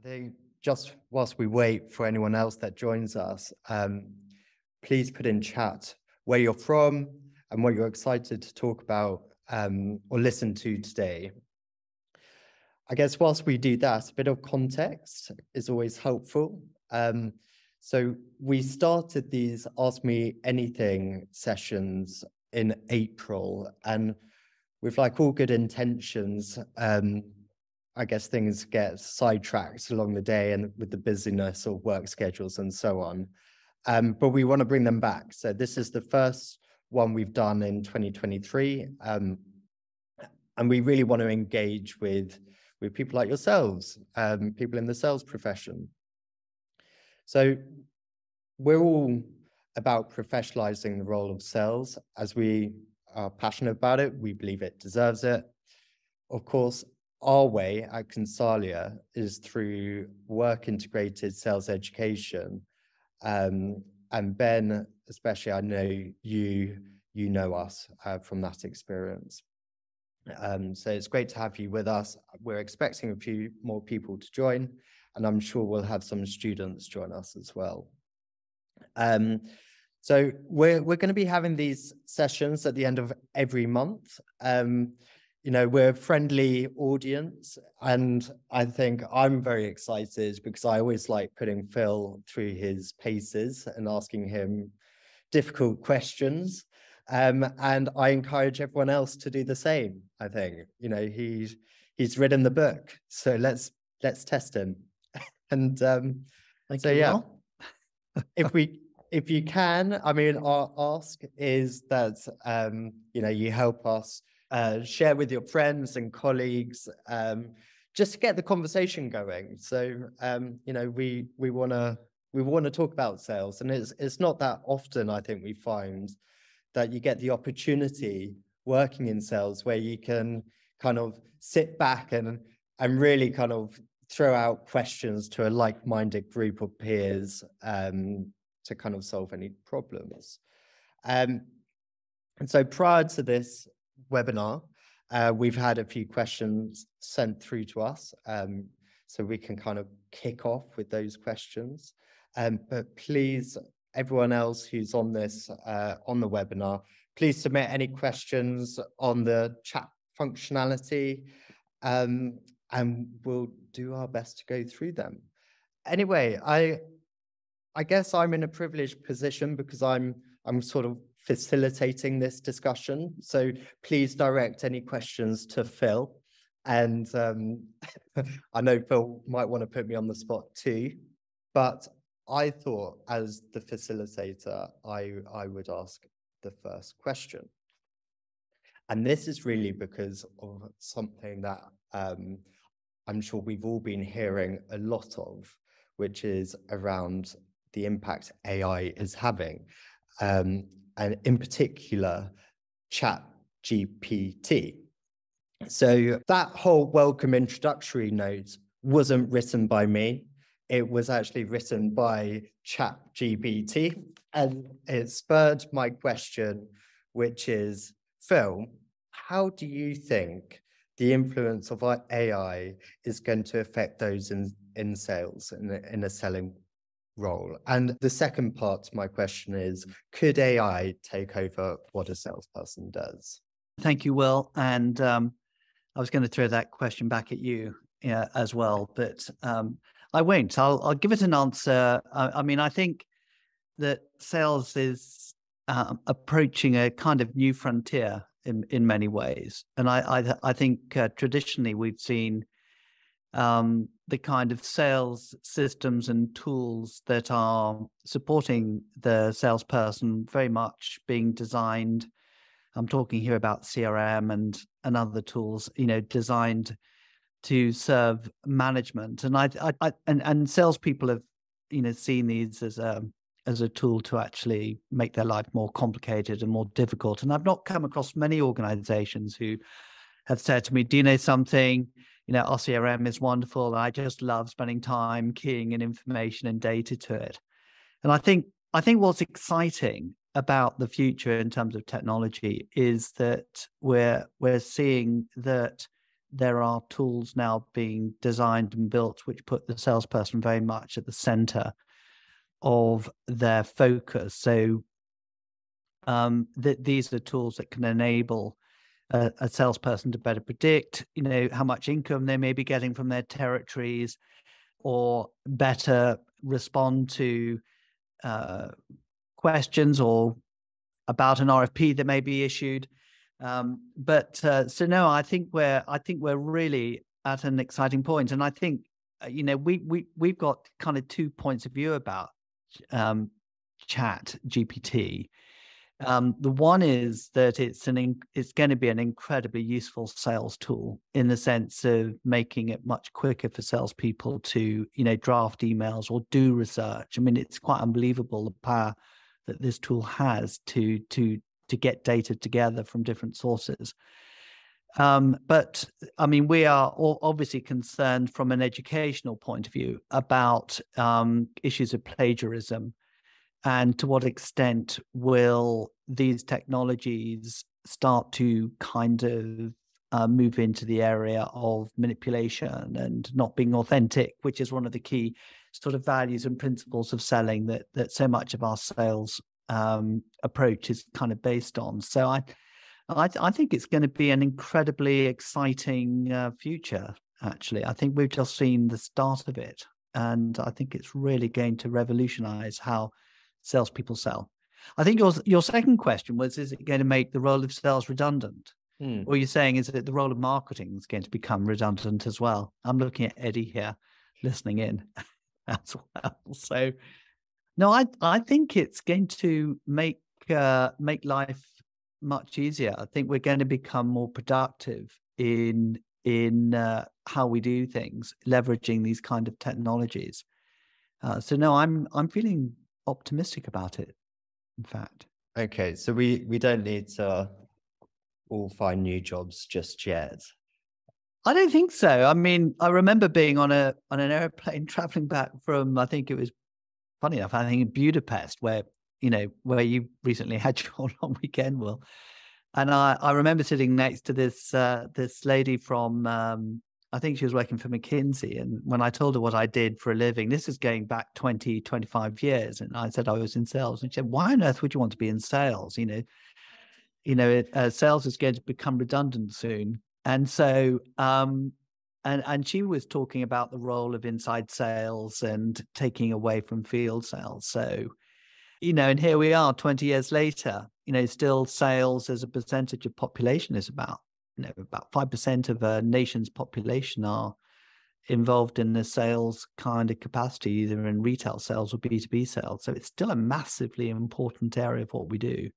think just whilst we wait for anyone else that joins us, please put in chat where you're from and what you're excited to talk about or listen to today. I guess whilst we do that, a bit of context is always helpful. So we started these Ask Me Anything sessions in April, and with like all good intentions, I guess things get sidetracked along the day and with the busyness of work schedules and so on. But we want to bring them back. So this is the first one we've done in 2023. And we really want to engage with people like yourselves, people in the sales profession. So we're all about professionalizing the role of sales. As we are passionate about it, we believe it deserves it. Of course, our way at Consalia is through work-integrated sales education. And Ben, especially, I know you know us from that experience. So it's great to have you with us. We're expecting a few more people to join, and I'm sure we'll have some students join us as well. So we're going to be having these sessions at the end of every month. You know, we're a friendly audience, and I think I'm very excited because I always like putting Phil through his paces and asking him difficult questions. And I encourage everyone else to do the same. I think, you know, he's written the book, so let's test him. And so yeah, if you can, I mean, our ask is that you know, you help us share with your friends and colleagues, just to get the conversation going. So you know, we want to talk about sales, and it's not that often, I think, we find that you get the opportunity working in sales where you can kind of sit back and really kind of throw out questions to a like-minded group of peers to kind of solve any problems. And so prior to this webinar, we've had a few questions sent through to us, so we can kind of kick off with those questions. But please, everyone else who's on this, on the webinar, please submit any questions on the chat functionality, and we'll do our best to go through them. Anyway, I guess I'm in a privileged position because I'm sort of facilitating this discussion. So please direct any questions to Phil. And I know Phil might want to put me on the spot too, but I thought as the facilitator, I would ask the first question. And this is really because of something that I'm sure we've all been hearing a lot of, which is around the impact AI is having, and in particular, ChatGPT. So that whole welcome introductory note wasn't written by me. It was actually written by ChatGPT, and it spurred my question, which is, Phil, how do you think the influence of AI is going to affect those in sales, in a selling role? And the second part to my question is, could AI take over what a salesperson does? Thank you, Will. And I was going to throw that question back at you as well, but I won't. I'll give it an answer. I mean, I think that sales is approaching a kind of new frontier in many ways. And I think traditionally we've seen the kind of sales systems and tools that are supporting the salesperson very much being designed. I'm talking here about CRM and other tools, you know, designed to serve management. And salespeople have, you know, seen these as a tool to actually make their life more complicated and more difficult. And I've not come across many organizations who have said to me, do you know something? You know, our CRM is wonderful, and I just love spending time keying in information and data to it. And I think what's exciting about the future in terms of technology is that we're seeing that there are tools now being designed and built which put the salesperson very much at the center of their focus. So these are tools that can enable a salesperson to better predict, how much income they may be getting from their territories, or better respond to questions or about an RFP that may be issued. So no, I think we're really at an exciting point, and I think we've got kind of 2 points of view about ChatGPT. The one is that it's going to be an incredibly useful sales tool in the sense of making it much quicker for salespeople to draft emails or do research. I mean, it's quite unbelievable the power that this tool has to get data together from different sources. But I mean, we are obviously concerned from an educational point of view about issues of plagiarism, and to what extent will these technologies start to kind of move into the area of manipulation and not being authentic, which is one of the key sort of values and principles of selling that so much of our sales approach is kind of based on. So I think it's going to be an incredibly exciting future, actually. I think we've just seen the start of it, and I think it's really going to revolutionize how salespeople sell. I think your second question was, is it going to make the role of sales redundant? Or you're saying, is it the role of marketing is going to become redundant as well? I'm looking at Eddie here, listening in as well. So no, I think it's going to make life much easier. I think we're going to become more productive in how we do things, leveraging these kind of technologies. So no, I'm feeling optimistic about it, in fact. Okay, so we don't need to all find new jobs just yet. I don't think so. I mean, I remember being on an airplane traveling back from, I think it was, funny enough, I think in Budapest, where you recently had your long weekend, Will. And I remember sitting next to this lady from, I think she was working for McKinsey. And when I told her what I did for a living, this is going back 20, 25 years. And I said I was in sales. And she said, why on earth would you want to be in sales? Sales is going to become redundant soon. And so, and she was talking about the role of inside sales and taking away from field sales. So, and here we are 20 years later, still sales as a percentage of population is about 5% of a nation's population are involved in the sales kind of capacity, either in retail sales or B2B sales. So it's still a massively important area of what we do.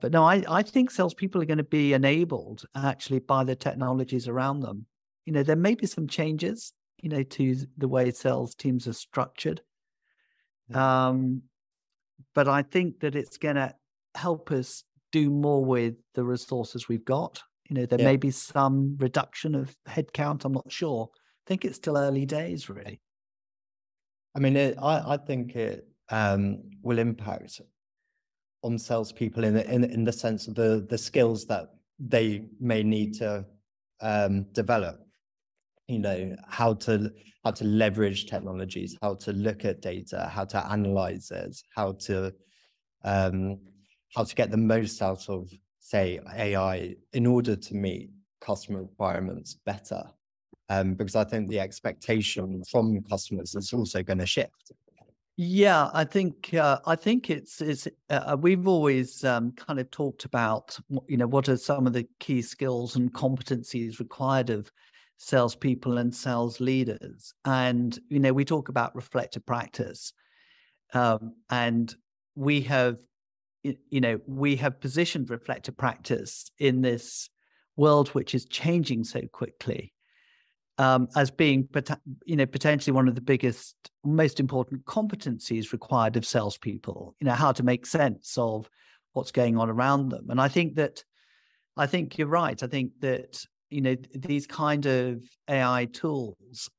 But no, I think salespeople are going to be enabled actually by the technologies around them. There may be some changes, to the way sales teams are structured. But I think that it's going to help us do more with the resources we've got. There may be some reduction of headcount. I'm not sure. I think it's still early days, really. I mean, I think it will impact on salespeople in the sense of the skills that they may need to develop. How to leverage technologies, how to look at data, how to analyze it, how to get the most out of, say, AI in order to meet customer requirements better. Because I think the expectation from customers is also going to shift. Yeah, I think it's we've always kind of talked about what are some of the key skills and competencies required of salespeople and sales leaders, and we talk about reflective practice, and we have positioned reflective practice in this world which is changing so quickly, as being potentially one of the biggest, most important competencies required of salespeople. How to make sense of what's going on around them. And I think you're right. I think that these kind of AI tools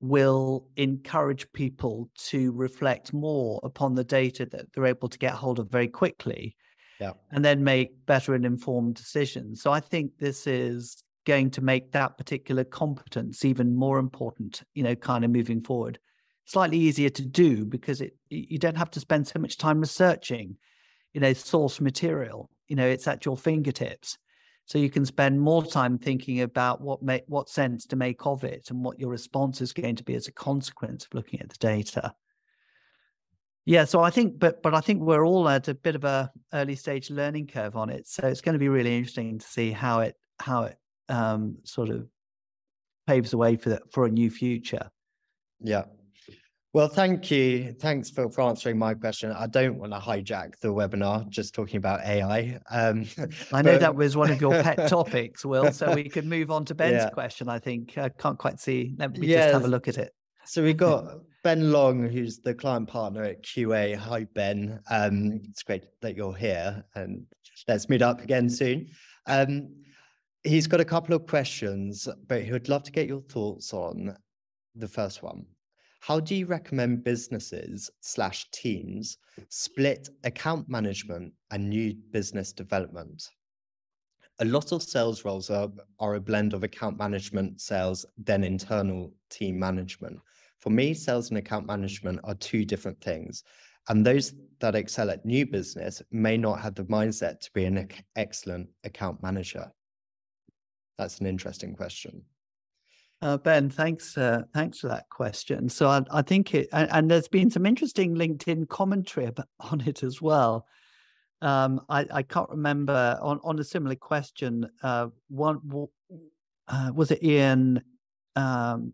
will encourage people to reflect more upon the data that they're able to get hold of very quickly, and then make better and informed decisions. So I think this is going to make that particular competence even more important, kind of moving forward. Slightly easier to do because you don't have to spend so much time researching, source material. It's at your fingertips. So you can spend more time thinking about what sense to make of it and what your response is going to be as a consequence of looking at the data. Yeah, so I think, but I think we're all at a bit of a early stage learning curve on it. So it's going to be really interesting to see how it sort of paves the way for a new future. Yeah. Well, thank you. Thanks, Phil, for answering my question. I don't want to hijack the webinar just talking about AI. I know that was one of your pet topics, Will, so we could move on to Ben's question, I think. I can't quite see. Let me just have a look at it. So we've got Ben Long, who's the client partner at QA. Hi, Ben. It's great that you're here, and let's meet up again soon. He's got a couple of questions, but he would love to get your thoughts on the first one. How do you recommend businesses/teams split account management and new business development? A lot of sales roles are a blend of account management, sales, then internal team management. For me, sales and account management are two different things. And those that excel at new business may not have the mindset to be an excellent account manager. That's an interesting question. Ben, thanks for that question. So I think and there's been some interesting LinkedIn commentary on it as well. I can't remember on a similar question. Was it Ian Merhag?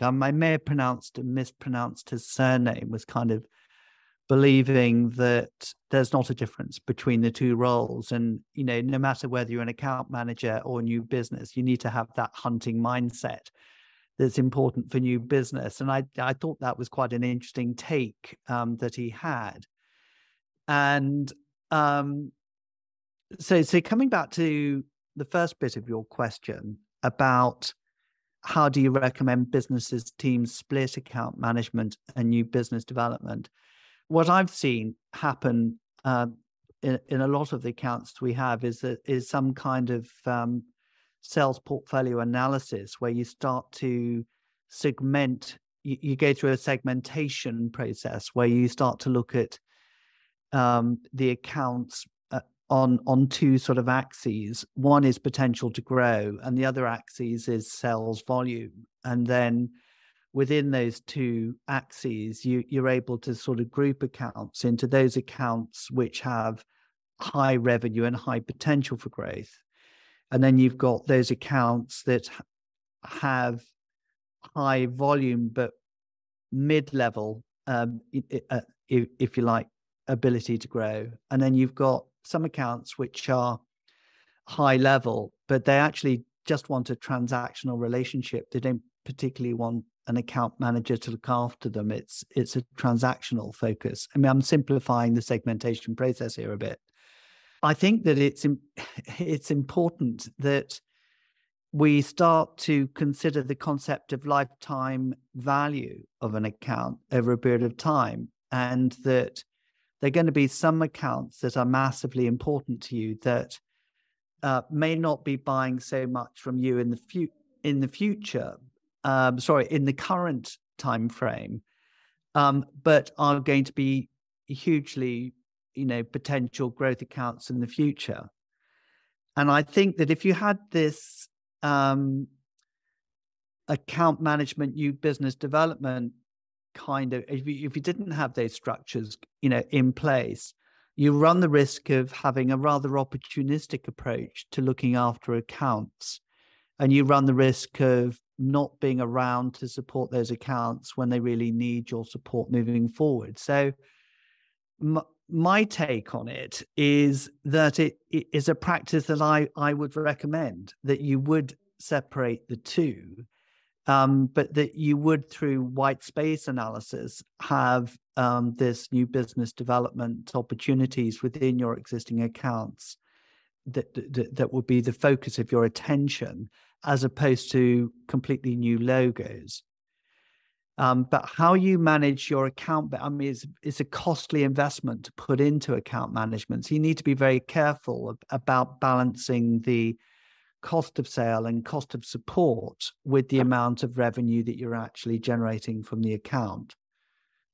I may have mispronounced his surname. Was kind of believing that there's not a difference between the two roles, and no matter whether you're an account manager or new business, you need to have that hunting mindset that's important for new business. And I thought that was quite an interesting take that he had. And so coming back to the first bit of your question about how do you recommend businesses teams split account management and new business development, what I've seen happen in a lot of the accounts we have is some kind of sales portfolio analysis where you start to segment. You go through a segmentation process where you start to look at the accounts on two sort of axes. One is potential to grow, and the other axis is sales volume. And then within those two axes, you're able to sort of group accounts into those accounts which have high revenue and high potential for growth. And then you've got those accounts that have high volume but mid-level, if you like, ability to grow. And then you've got some accounts which are high level, but they actually just want a transactional relationship. They don't particularly want an account manager to look after them. It's a transactional focus. I mean, I'm simplifying the segmentation process here a bit. I think that it's important that we start to consider the concept of lifetime value of an account over a period of time, and that there are going to be some accounts that are massively important to you that may not be buying so much from you in the future. In the current time frame, but are going to be hugely, potential growth accounts in the future. And I think that if you had this account management, new business development kind of, if you didn't have those structures, in place, you run the risk of having a rather opportunistic approach to looking after accounts, and you run the risk of not being around to support those accounts when they really need your support moving forward. So my take on it is that it is a practice that I would recommend, that you would separate the two, but that you would, through white space analysis, have this new business development opportunities within your existing accounts that would be the focus of your attention, as opposed to completely new logos. But how you manage your account, I mean, it's a costly investment to put into account management. So you need to be very careful about balancing the cost of sale and cost of support with the amount of revenue that you're actually generating from the account.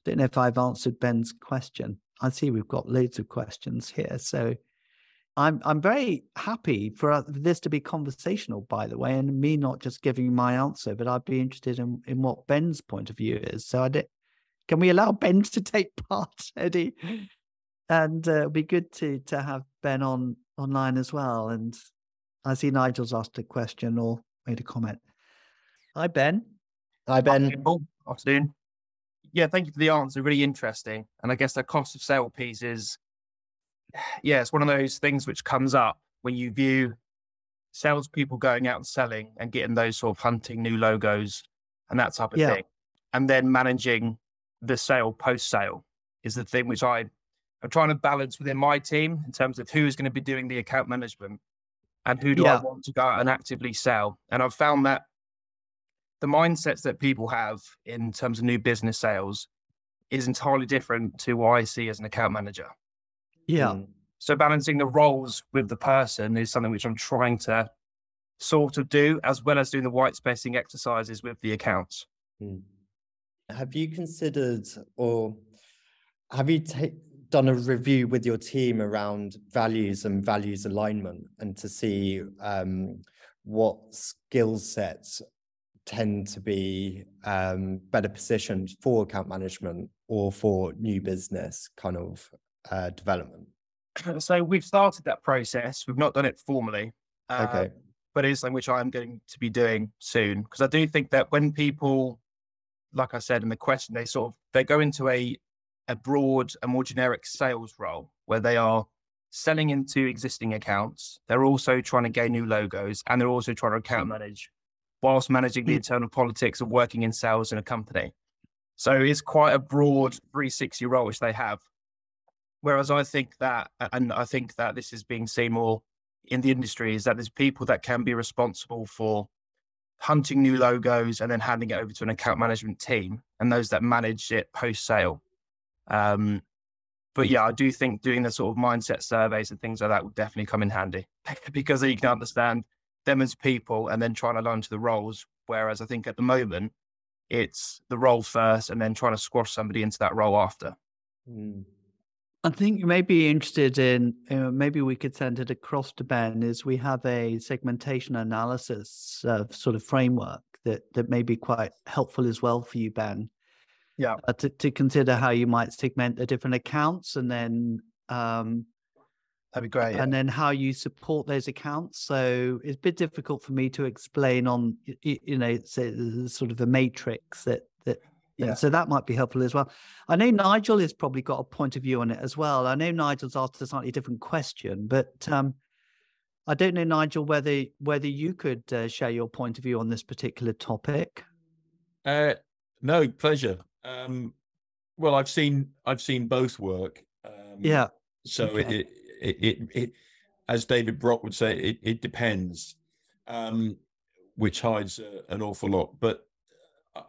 I don't know if I've answered Ben's question. I see we've got loads of questions here. So I'm very happy for this to be conversational, by the way, and me not just giving my answer, but I'd be interested in what Ben's point of view is. So can we allow Ben to take part, Eddie? And it'd be good to have Ben online as well. And I see Nigel's asked a question or made a comment. Hi, Ben. Hi, Ben. Afternoon. Yeah, thank you for the answer. Really interesting. And I guess the cost of sale piece is, yeah, it's one of those things which comes up when you view salespeople going out and selling and getting those sort of hunting new logos and that type of thing. And then managing the sale post-sale is the thing which I'm trying to balance within my team in terms of who is going to be doing the account management and who do I want to go out and actively sell. And I've found that the mindsets that people have in terms of new business sales is entirely different to what I see as an account manager. Yeah. So balancing the roles with the person is something which I'm trying to sort of do, as well as doing the white spacing exercises with the accounts. Have you considered, or have you done a review with your team around values and values alignment, and to see what skill sets tend to be better positioned for account management or for new business kind of development? So we've started that process. We've not done it formally, Okay. but it is something which I'm going to be doing soon, because I do think that when people, like I said in the question, they go into a broad, a more generic sales role where they are selling into existing accounts. They're also trying to gain new logos, and they're also trying to account manage whilst managing the internal politics of working in sales in a company. So it's quite a broad 360 role which they have. Whereas I think that, and I think that this is being seen more in the industry, is that there's people that can be responsible for hunting new logos and then handing it over to an account management team, and those that manage it post-sale. But yeah, I do think doing the sort of mindset surveys and things like that would definitely come in handy, because you can understand them as people and then trying to align to the roles. Whereas I think at the moment, it's the role first and then trying to squash somebody into that role after. I think you may be interested in, maybe we could send it across to Ben, is we have a segmentation analysis sort of framework that may be quite helpful as well for you, Ben. Yeah. To consider how you might segment the different accounts, and then that'd be great. And then how you support those accounts. So it's a bit difficult for me to explain on, sort of a matrix that. So that might be helpful as well. I know Nigel has probably got a point of view on it as well. I know Nigel's asked a slightly different question, but I don't know, Nigel, whether you could share your point of view on this particular topic. No, pleasure. Well, I've seen both work. So okay. it as David Brock would say, it depends, which hides an awful lot. But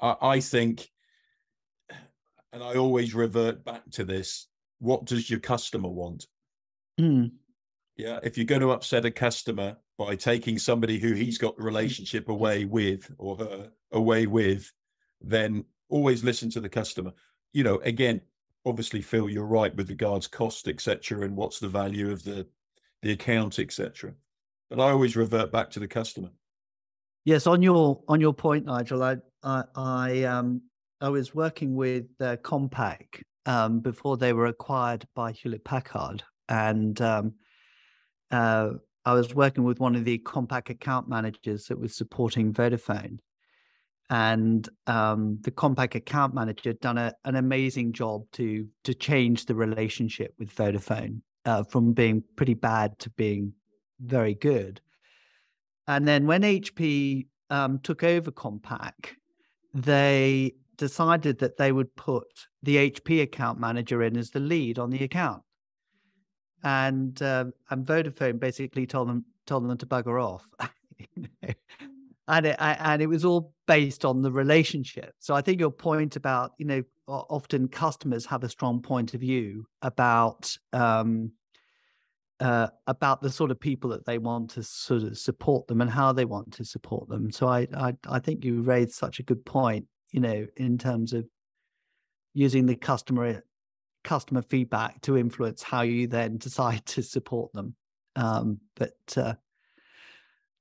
I think, and I always revert back to this: what does your customer want? Yeah, if you're going to upset a customer by taking somebody who he's got the relationship away with, or her away with, then always listen to the customer. Again, obviously, Phil, you're right with regards cost, etc., and what's the value of the account, etc. But I always revert back to the customer. Yes, on your point, Nigel, I was working with Compaq before they were acquired by Hewlett Packard, and I was working with one of the Compaq account managers that was supporting Vodafone. And the Compaq account manager had done an amazing job to change the relationship with Vodafone from being pretty bad to being very good. And then when HP took over Compaq, they decided that they would put the HP account manager in as the lead on the account. And Vodafone basically told them to bugger off. And it was all based on the relationship. So I think your point about, often customers have a strong point of view about about the sort of people that they want to sort of support them and how they want to support them. So I think you raised such a good point, in terms of using the customer feedback to influence how you then decide to support them. But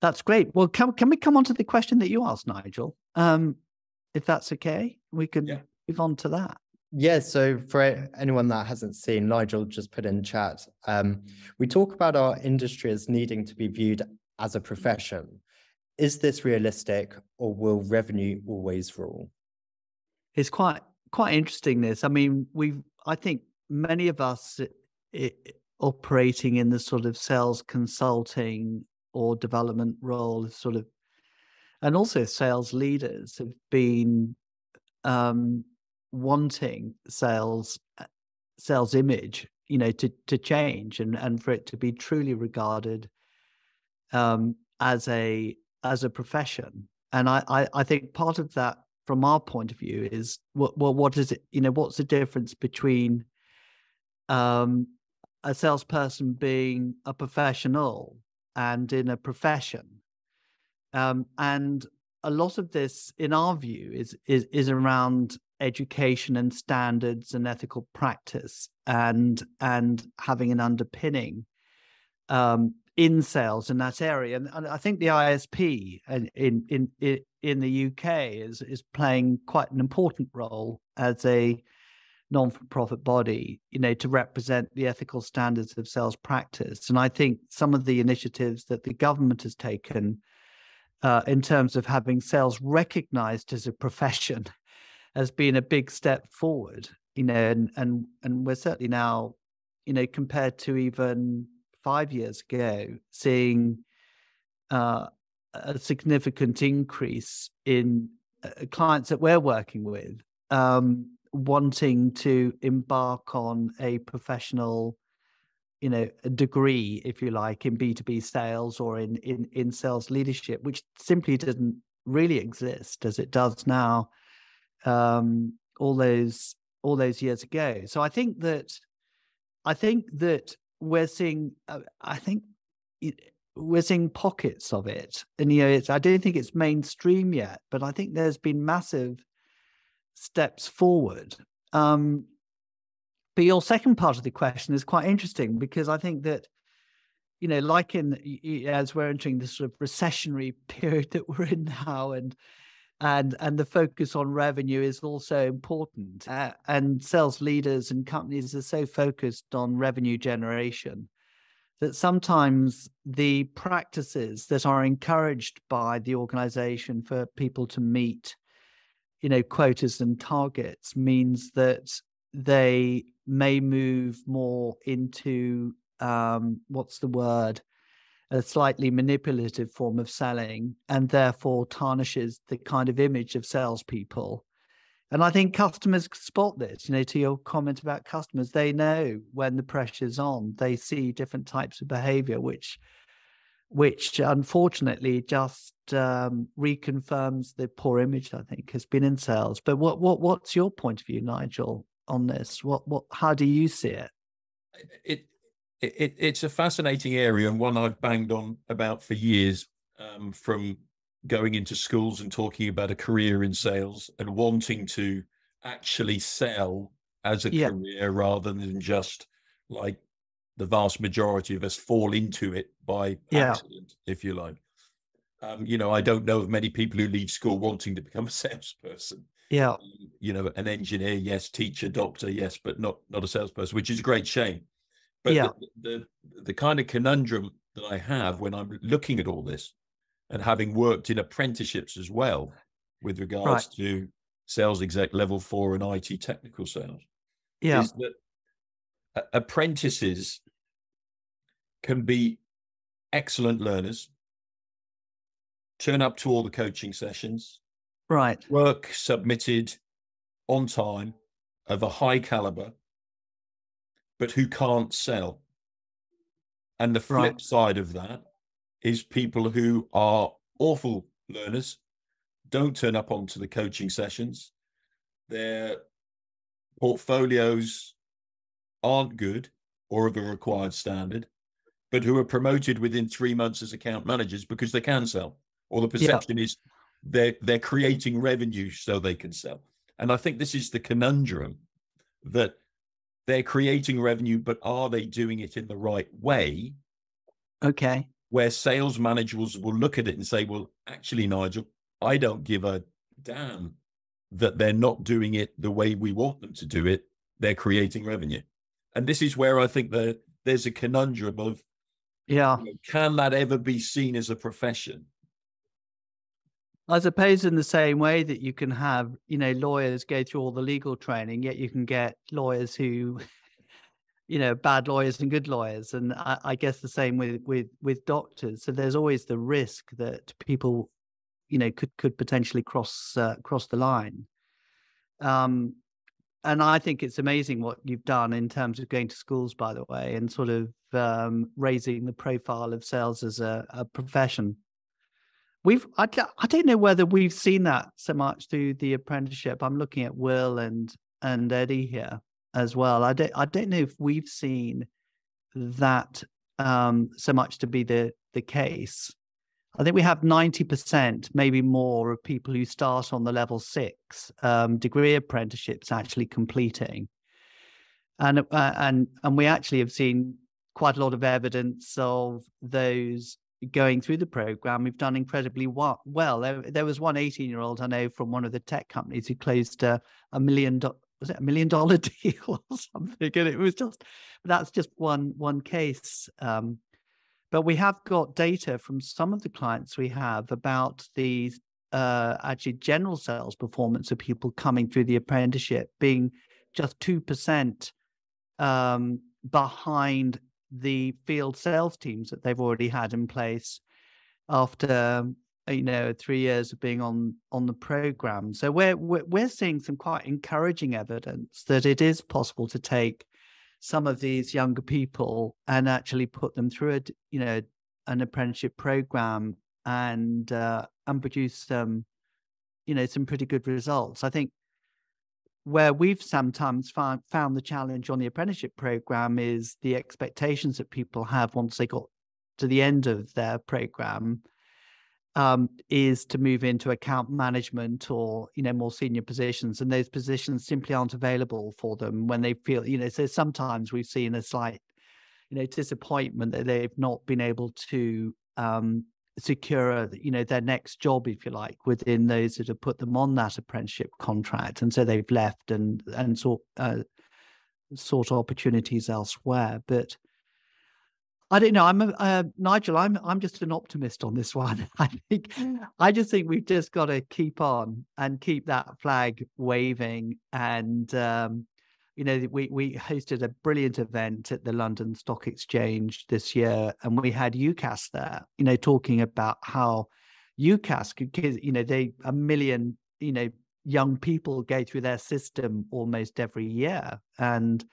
that's great. Well, can we come on to the question that you asked, Nigel? If that's okay, we can move on to that. Yeah, so for anyone that hasn't seen, Nigel just put in chat, we talk about our industry as needing to be viewed as a profession. Is this realistic, or will revenue always rule? It's quite interesting, this. I mean, I think many of us operating in the sort of sales consulting or development role, and also sales leaders, have been wanting sales image, to change and for it to be truly regarded as a profession. And I think part of that, from our point of view, is what is it? What's the difference between a salesperson being a professional and in a profession? And a lot of this, in our view, is around education and standards and ethical practice, and having an underpinning in sales in that area. And I think the ISP in the UK is playing quite an important role as a non-for-profit body, to represent the ethical standards of sales practice. And I think some of the initiatives that the government has taken in terms of having sales recognized as a profession has been a big step forward, and we're certainly now, compared to even 5 years ago, seeing a significant increase in clients that we're working with wanting to embark on a professional, a degree, if you like, in B2B sales or in sales leadership, which simply didn't really exist as it does now, all those years ago. So I think that we're seeing, we're seeing pockets of it, and I don't think it's mainstream yet, but I think there's been massive steps forward. But your second part of the question is quite interesting, because I think that, like as we're entering this sort of recessionary period that we're in now, and the focus on revenue is also important. And sales leaders and companies are so focused on revenue generation that sometimes the practices that are encouraged by the organization for people to meet, quotas and targets, means that they may move more into what's the word? A slightly manipulative form of selling, and therefore tarnishes the kind of image of salespeople. And I think customers spot this, to your comment about customers, they know when the pressure's on. They see different types of behavior, which unfortunately just reconfirms the poor image, I think, has been in sales. But what's your point of view, Nigel, on this? How do you see it? It's a fascinating area, and one I've banged on about for years, from going into schools and talking about a career in sales and wanting to actually sell as a career, rather than just like the vast majority of us fall into it by accident, if you like. I don't know of many people who leave school wanting to become a salesperson. An engineer, yes, teacher, doctor, yes, but not a salesperson, which is a great shame. But the kind of conundrum that I have when I'm looking at all this, and having worked in apprenticeships as well, with regards to sales exec level 4 and IT technical sales, is that apprentices can be excellent learners, turn up to all the coaching sessions, work submitted on time, of a high caliber, but who can't sell. And the flip side of that is people who are awful learners, don't turn up onto the coaching sessions, their portfolios aren't good or of a required standard, but who are promoted within 3 months as account managers because they can sell, or the perception is they're creating revenue so they can sell. And I think this is the conundrum, that they're creating revenue, but are they doing it in the right way? Okay. Where sales managers will look at it and say, well, actually, Nigel, I don't give a damn that they're not doing it the way we want them to do it. They're creating revenue. And this is where I think that there's a conundrum of, can that ever be seen as a profession? I suppose in the same way that you can have, lawyers go through all the legal training, yet you can get lawyers who, bad lawyers and good lawyers. And I guess the same with doctors. So there's always the risk that people, could potentially cross the line. And I think it's amazing what you've done in terms of going to schools, by the way, and sort of raising the profile of sales as a profession. I don't know whether we've seen that so much through the apprenticeship. I'm looking at Will and Eddie here as well. I don't know if we've seen that so much to be the case. I think we have 90%, maybe more, of people who start on the level 6 degree apprenticeships actually completing, and we actually have seen quite a lot of evidence of those going through the program. We've done incredibly well. There was one 18-year-old I know from one of the tech companies who closed $1 million. Was it $1 million deal or something? And it was that's just one case. But we have got data from some of the clients we have about the actually general sales performance of people coming through the apprenticeship being just 2% behind the field sales teams that they've already had in place after 3 years of being on the program. So we're seeing some quite encouraging evidence that it is possible to take some of these younger people and actually put them through an apprenticeship program and produce some pretty good results. I think where we've sometimes found the challenge on the apprenticeship program is the expectations that people have once they got to the end of their program, is to move into account management or more senior positions, and those positions simply aren't available for them when they feel so sometimes we've seen a slight disappointment that they've not been able to secure their next job, if you like, within those that have put them on that apprenticeship contract, and so they've left and sought opportunities elsewhere. But I don't know. Nigel. I'm just an optimist on this one. I just think we've just got to keep on and keep that flag waving. And we hosted a brilliant event at the London Stock Exchange this year, and we had UCAS there. Talking about how UCAS could, 1 million young people go through their system almost every year, and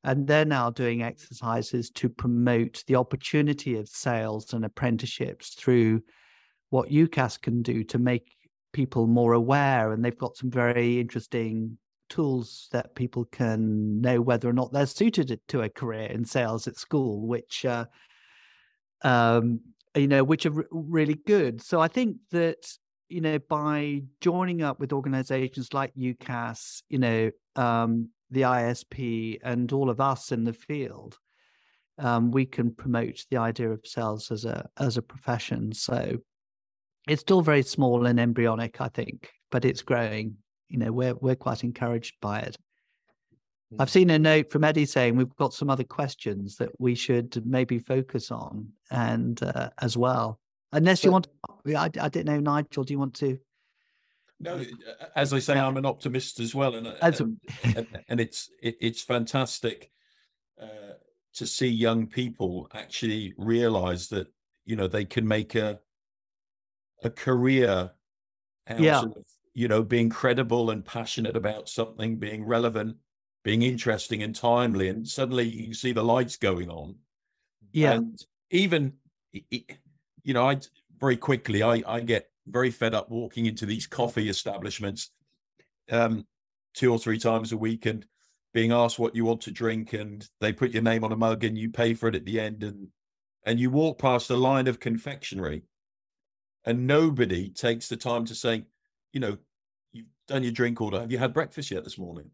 they're now doing exercises to promote the opportunity of sales and apprenticeships through what UCAS can do to make people more aware. And they've got some very interesting tools that people can know whether or not they're suited to a career in sales at school, which are really good. So I think that, by joining up with organizations like UCAS, the ISP and all of us in the field, we can promote the idea of sales as a profession. So it's still very small and embryonic, I think, but it's growing. We're quite encouraged by it. I've seen a note from Eddie saying we've got some other questions that we should maybe focus on and as well. Unless you want to, I don't know, Nigel, do you want to? No, as I say, I'm an optimist as well, and it's fantastic to see young people actually realize that they can make a career out of being credible and passionate about something, being relevant, being interesting and timely, and suddenly you can see the lights going on. And even I very quickly I get very fed up walking into these coffee establishments 2 or 3 times a week and being asked what you want to drink, and they put your name on a mug and you pay for it at the end, and and you walk past a line of confectionery and nobody takes the time to say, you know, you've done your drink order. Have you had breakfast yet this morning?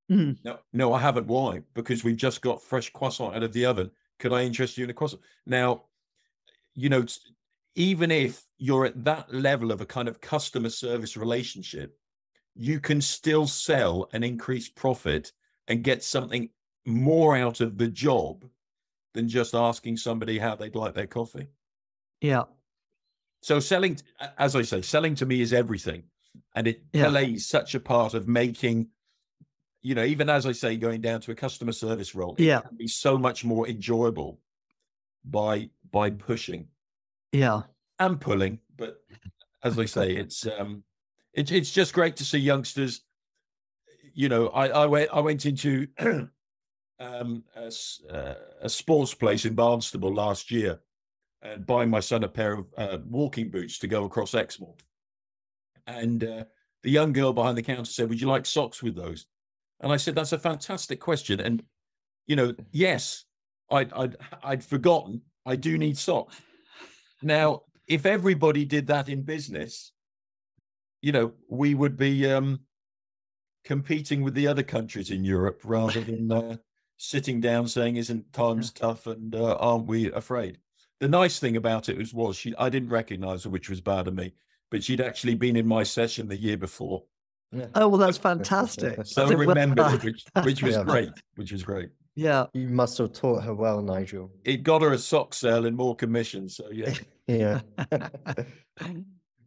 No, I haven't. Why? Because we've just got fresh croissant out of the oven. Could I interest you in a croissant? Now, you know, even if you're at that level of a kind of customer service relationship, you can still sell and increase profit and get something more out of the job than just asking somebody how they'd like their coffee. Yeah. So selling, as I say, selling to me is everything. And it plays such a part of making, you know, even as I say, going down to a customer service role, it can be so much more enjoyable by pushing. Yeah. And pulling. But as I say, it's just great to see youngsters. You know, I went into a sports place in Barnstable last year and buying my son a pair of walking boots to go across Exmoor. And the young girl behind the counter said, "Would you like socks with those?" And I said, "That's a fantastic question." And, you know, yes, I'd forgotten I do need socks. Now, if everybody did that in business, you know, we would be competing with the other countries in Europe rather than sitting down saying, "Isn't times tough and aren't we afraid?" The nice thing about it was I didn't recognize her, which was bad of me, but she'd actually been in my session the year before. Yeah. Oh, well, that's fantastic. So I remembered it, which was great, which was great. Yeah. You must have taught her well, Nigel. It got her a sock sale and more commission. So yeah. Yeah.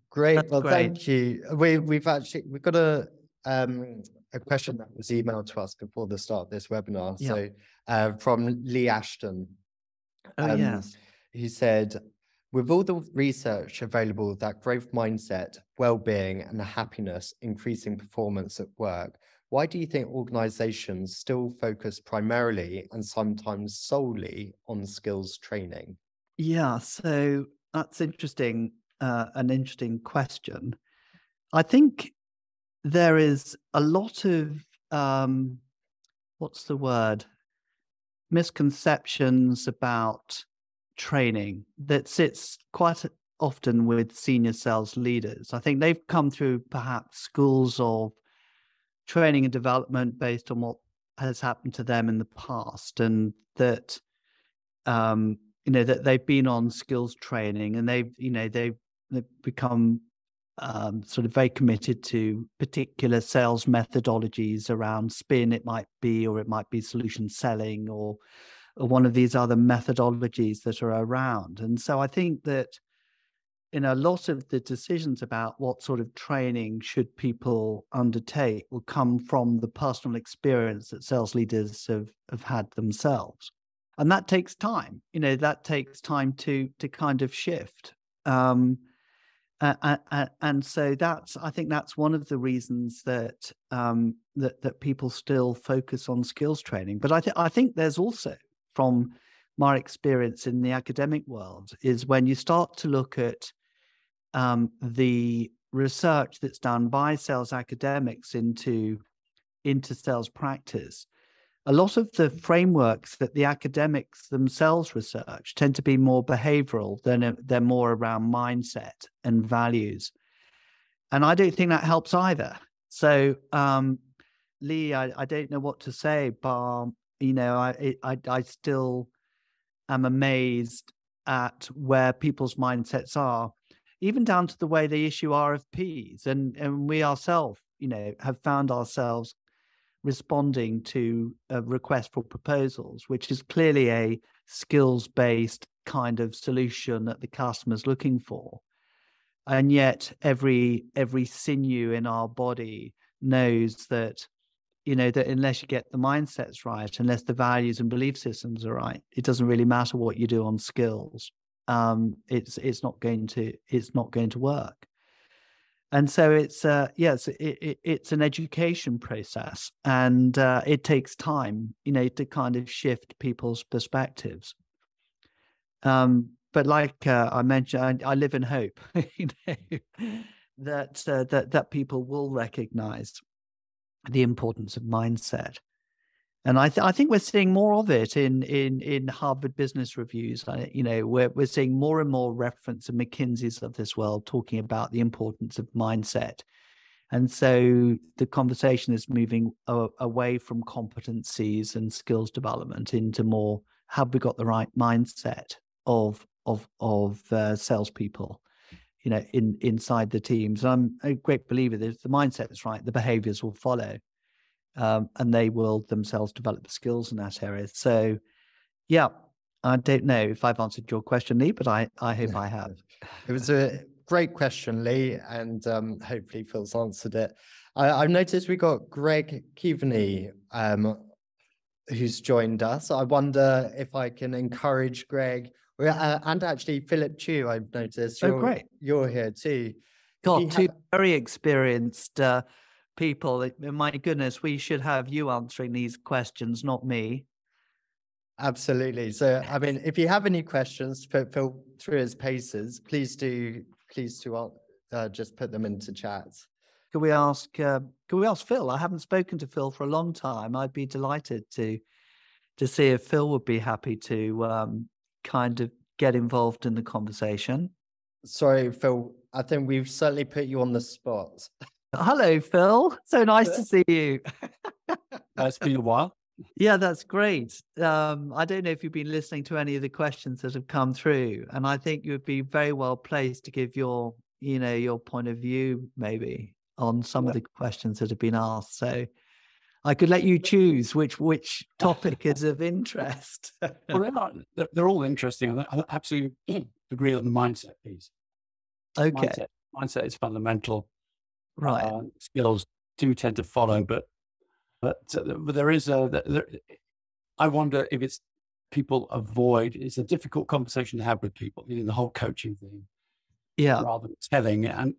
Great. That's well, great. Thank you. We've got a question that was emailed to us before the start of this webinar. Yeah. So from Lee Ashton. Oh, yes. He said, with all the research available that growth mindset, well-being and happiness increasing performance at work, why do you think organizations still focus primarily and sometimes solely on skills training? Yeah, so that's interesting, an interesting question. I think there is a lot of, what's the word? Misconceptions about training that sits quite often with senior sales leaders. I think they've come through perhaps schools of training and development based on what has happened to them in the past, and that you know, that they've been on skills training and they've become sort of very committed to particular sales methodologies around spin, it might be, or it might be solution selling, or one of these other methodologies that are around. And so I think that in a lot of the decisions about what sort of training should people undertake will come from the personal experience that sales leaders have had themselves. And that takes time, you know, that takes time to kind of shift. And so I think that's one of the reasons that that people still focus on skills training. But I think there's also, from my experience in the academic world, is when you start to look at the research that's done by sales academics into sales practice, a lot of the frameworks that the academics themselves research tend to be more behavioral than they're more around mindset and values. And I don't think that helps either. So, Lee, I don't know what to say, but, you know, I still am amazed at where people's mindsets are, even down to the way they issue RFPs. And we ourselves, you know, have found ourselves responding to a request for proposals, which is clearly a skills-based kind of solution that the customer's looking for. And yet every sinew in our body knows that, you know, that unless you get the mindsets right, unless the values and belief systems are right, it doesn't really matter what you do on skills. It's not going to work. And so it's it's an education process, and it takes time, you know, to kind of shift people's perspectives. But like I mentioned, I live in hope, you know, that people will recognize the importance of mindset. And I think we're seeing more of it in Harvard Business Reviews. We're seeing more and more reference to McKinsey's of this world talking about the importance of mindset. And so the conversation is moving away from competencies and skills development into more, have we got the right mindset of salespeople, inside the teams? I'm a great believer that if the mindset is right, the behaviors will follow, and they will themselves develop the skills in that area. So, yeah, I don't know if I've answered your question, Lee, but I hope I have. It was a great question, Lee, and hopefully Phil's answered it. I've noticed we got Greg Keaveney, who's joined us. I wonder if I can encourage Greg, and actually Philip Chu, I've noticed. Great. You're here too. God, two very experienced people. My goodness, we should have you answering these questions, not me. Absolutely. So, I mean, if you have any questions to put Phil through his paces, please do just put them into chat. Could we ask Phil? I haven't spoken to Phil for a long time. I'd be delighted to see if Phil would be happy to kind of get involved in the conversation. Sorry, Phil. I think we've certainly put you on the spot. Hello, Phil. So nice to see you. It's been a while. Yeah, that's great. I don't know if you've been listening to any of the questions that have come through, and I think you would be very well placed to give your point of view maybe on some of the questions that have been asked. So I could let you choose which topic is of interest. Well, they're all interesting. I absolutely agree on the mindset piece. Okay. Mindset is fundamental. Right. Skills do tend to follow, but there is I wonder if it's people avoid. It's a difficult conversation to have with people. The whole coaching thing. Yeah. Rather than telling, and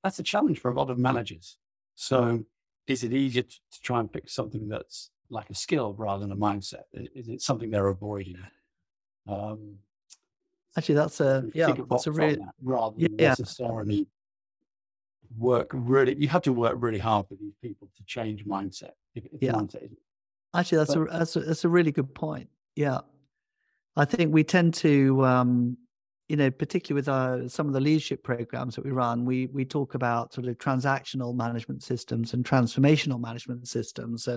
that's a challenge for a lot of managers. So, is it easier to try and pick something that's like a skill rather than a mindset? Is it something they're avoiding? Actually, that's a really rather than necessarily work really. You have to work really hard with these people to change mindset. If mindset isn't. Actually, that's a really good point. Yeah, I think we tend to. Particularly with some of the leadership programs that we run, we talk about sort of transactional management systems and transformational management systems,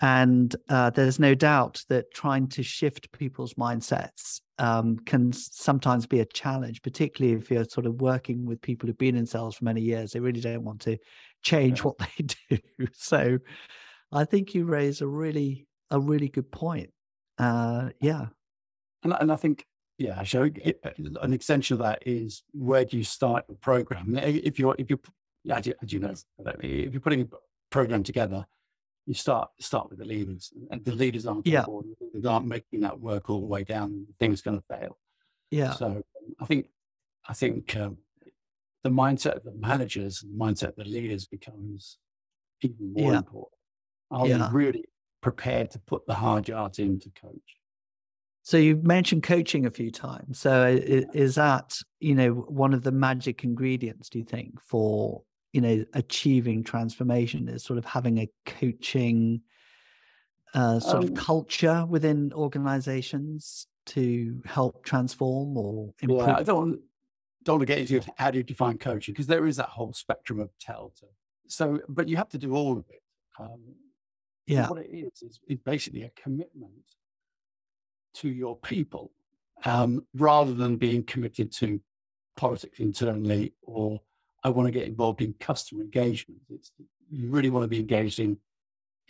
and there's no doubt that trying to shift people's mindsets can sometimes be a challenge, particularly if you're sort of working with people who've been in sales for many years. They really don't want to change what they do. So I think you raise a really good point. And I think. Yeah, so an extension of that is, where do you start the program? If you're putting a program together, you start with the leaders, and the leaders aren't on board. They aren't making that work all the way down. Things going to fail. Yeah. So I think the mindset of the managers, and the mindset of the leaders becomes even more important. Are they really prepared to put the hard yards in to coach? So you've mentioned coaching a few times. So is that, one of the magic ingredients, do you think, for, achieving transformation, is sort of having a coaching sort of culture within organizations to help transform or improve? Yeah, I don't want to get into how do you define coaching, because there is that whole spectrum of so, but you have to do all of it. What it is basically a commitment to your people, rather than being committed to politics internally, or I want to get involved in customer engagement. You really want to be engaged in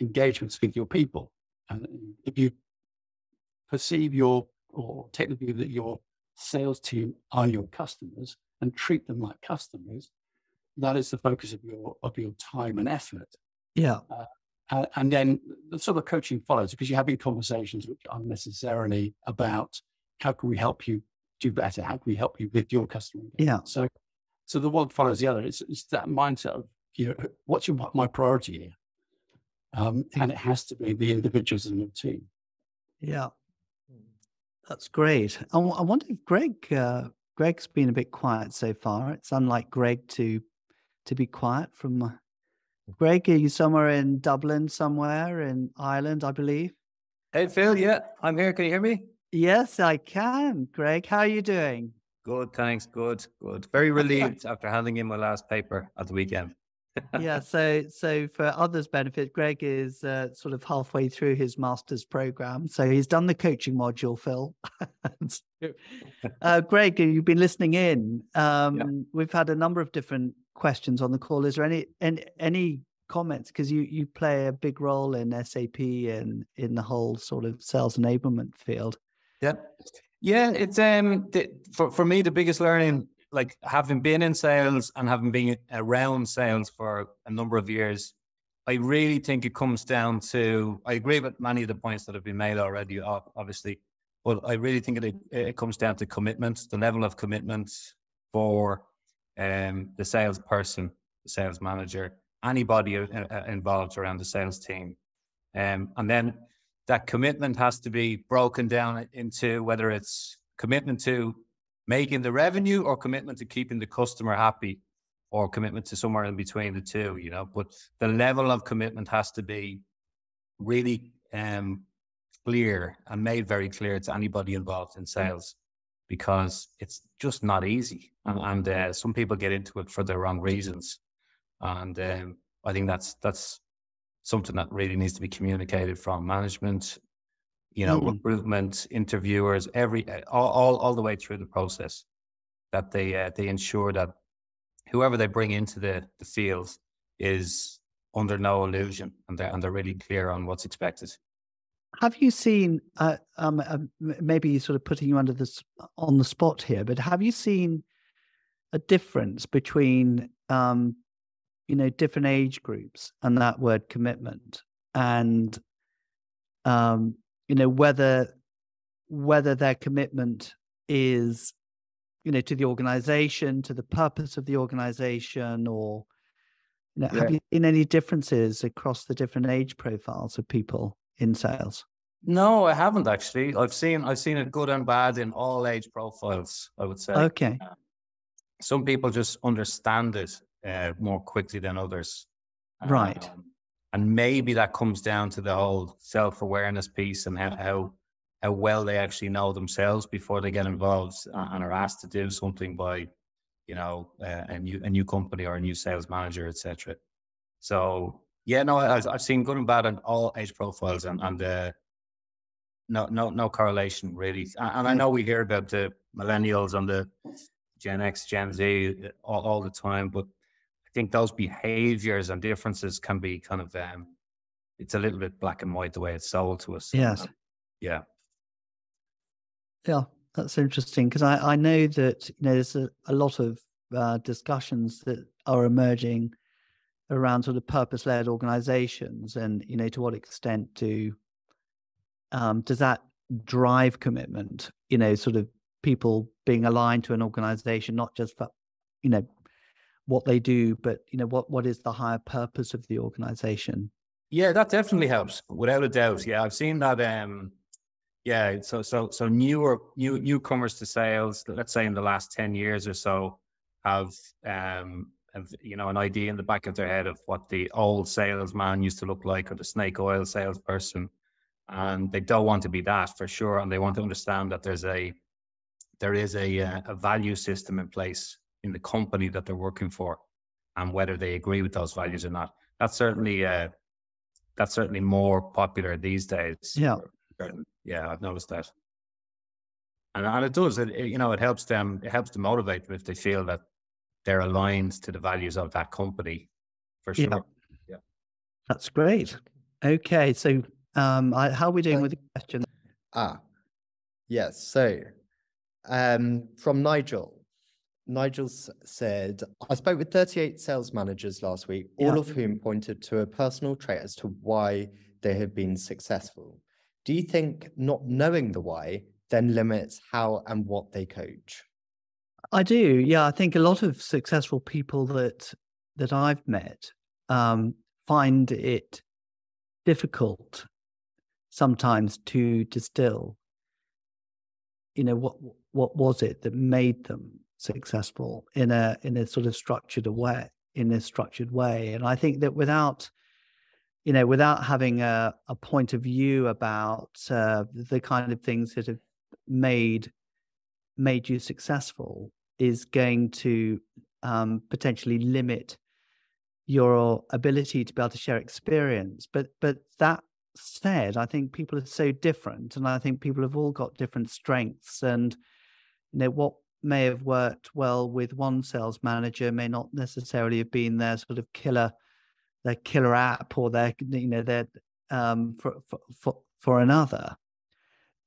engagements with your people. And if you perceive or take the view that your sales team are your customers and treat them like customers, that is the focus of your time and effort. Yeah. And then the sort of coaching follows, because you're having conversations which aren't necessarily about how can we help you do better? How can we help you with your customer? Yeah. So the one follows the other. It's that mindset of, what's my priority here? And it has to be the individuals in your team. Yeah. That's great. I wonder if Greg's been a bit quiet so far. It's unlike Greg to be quiet from Greg, are you somewhere in Dublin, somewhere in Ireland, I believe? Hey, Phil. Yeah, I'm here. Can you hear me? Yes, I can. Greg, how are you doing? Good, thanks. Good. Very relieved after handing in my last paper at the weekend. Yeah, so for others' benefit, Greg is sort of halfway through his master's program. So he's done the coaching module, Phil. Greg, you've been listening in. We've had a number of different questions on the call. Is there any comments? Because you play a big role in SAP and in the whole sort of sales enablement field. Yeah. It's for me, the biggest learning, like having been in sales and having been around sales for a number of years, I really think it comes down to, I agree with many of the points that have been made already, obviously, but I really think it comes down to commitment, the level of commitment for the salesperson, the sales manager, anybody involved around the sales team. And then that commitment has to be broken down into whether it's commitment to making the revenue or commitment to keeping the customer happy or commitment to somewhere in between the two, but the level of commitment has to be really clear and made very clear to anybody involved in sales, because it's just not easy. And some people get into it for the wrong reasons. And I think that's something that really needs to be communicated from management, recruitment, interviewers, all the way through the process, that they ensure that whoever they bring into the field is under no illusion, and they're really clear on what's expected. Have you seen, maybe sort of putting you on the spot here, but have you seen a difference between, different age groups and that word commitment, and, whether their commitment is, to the organization, to the purpose of the organization, or, have you seen any differences across the different age profiles of people in sales? No, I haven't actually. I've seen it good and bad in all age profiles, I would say. Okay. Some people just understand it more quickly than others. Right. And maybe that comes down to the whole self-awareness piece and how well they actually know themselves before they get involved and are asked to do something by, a new company or a new sales manager, etc. So yeah, no, I've seen good and bad in all age profiles, and no correlation really. And I know we hear about the millennials and the Gen X, Gen Z all the time, but I think those behaviors and differences can be kind of, it's a little bit black and white the way it's sold to us. Yes. Yeah, that's interesting, because I know that there's a lot of discussions that are emerging around sort of purpose-led organizations, and to what extent does that drive commitment? Sort of people being aligned to an organization, not just for what they do, but what is the higher purpose of the organization? Yeah, that definitely helps, without a doubt. Yeah, I've seen that. So newcomers to sales, let's say in the last 10 years or so, have an idea in the back of their head of what the old salesman used to look like, or the snake oil salesperson, and they don't want to be that, for sure. And they want to understand that there is a value system in place in the company that they're working for, and whether they agree with those values or not. That's certainly more popular these days. Yeah, I've noticed that, and it does. It helps them. It helps to motivate them if they feel that they're aligned to the values of that company, for sure. Yeah. That's great. Okay, so how are we doing with the question? Yes. So, from Nigel said, I spoke with 38 sales managers last week, all of whom pointed to a personal trait as to why they have been successful. Do you think not knowing the why then limits how and what they coach? I do. Yeah, I think a lot of successful people that I've met find it difficult sometimes to distill, what was it that made them successful in a sort of structured way, in a structured way. And I think that without having a point of view about the kind of things that have made you successful is going to potentially limit your ability to be able to share experience. But that said, I think people are so different, and I think people have all got different strengths, and what may have worked well with one sales manager may not necessarily have been their sort of killer app, or their for another.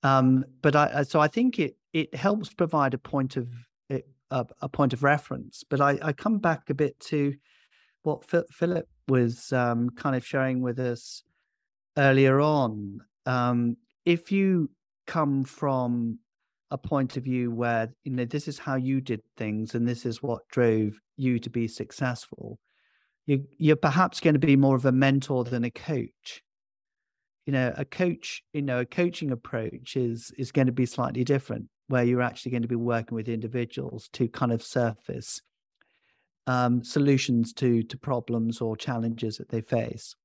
But I think it helps provide a point of reference. But I come back a bit to what Philip was kind of sharing with us earlier on. If you come from a point of view where this is how you did things and this is what drove you to be successful, you're perhaps going to be more of a mentor than a coach. A coaching approach is going to be slightly different, where you're actually going to be working with individuals to kind of surface solutions to problems or challenges that they face.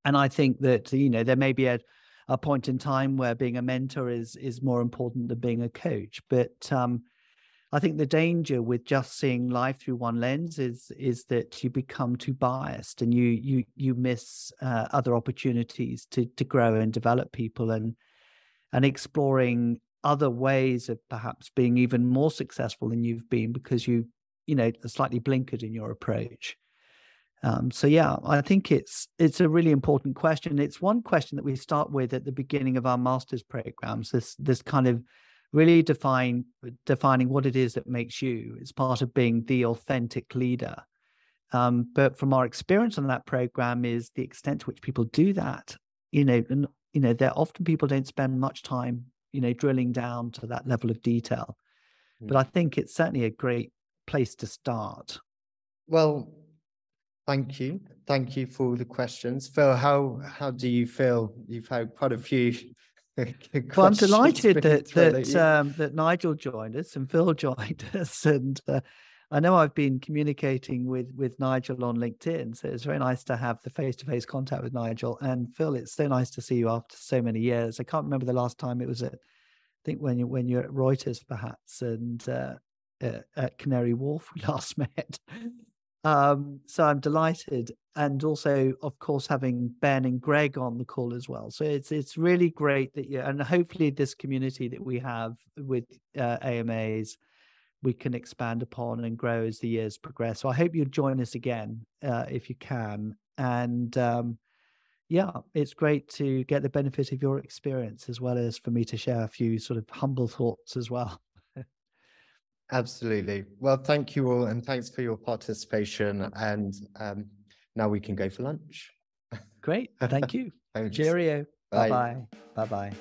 And I think that there may be a point in time where being a mentor is more important than being a coach. But I think the danger with just seeing life through one lens is that you become too biased, and you miss other opportunities to grow and develop people, and exploring other ways of perhaps being even more successful than you've been because you slightly blinkered in your approach. So yeah, I think it's a really important question. It's one question that we start with at the beginning of our master's programs. This kind of really defining what it is that makes you. It's part of being the authentic leader. But from our experience on that program is the extent to which people do that. There often people don't spend much time, drilling down to that level of detail. But I think it's certainly a great place to start. Well, thank you for all the questions. Phil, how do you feel? You've had quite a few. Well, I'm delighted that Nigel joined us and Phil joined us, and I know I've been communicating with Nigel on LinkedIn, so it's very nice to have the face-to-face contact with Nigel. And Phil, it's so nice to see you after so many years. I can't remember the last time. It was I think when you're at Reuters perhaps, and at Canary Wharf we last met. So I'm delighted, and also, of course, having Ben and Greg on the call as well. So it's really great that and hopefully this community that we have with AMAs, we can expand upon and grow as the years progress. So I hope you'll join us again if you can. And yeah, it's great to get the benefit of your experience, as well as for me to share a few sort of humble thoughts as well. Absolutely. Well, thank you all, and thanks for your participation. And now we can go for lunch. Great. Thank you. Thanks. Cheerio. Bye. Bye-bye. Bye-bye.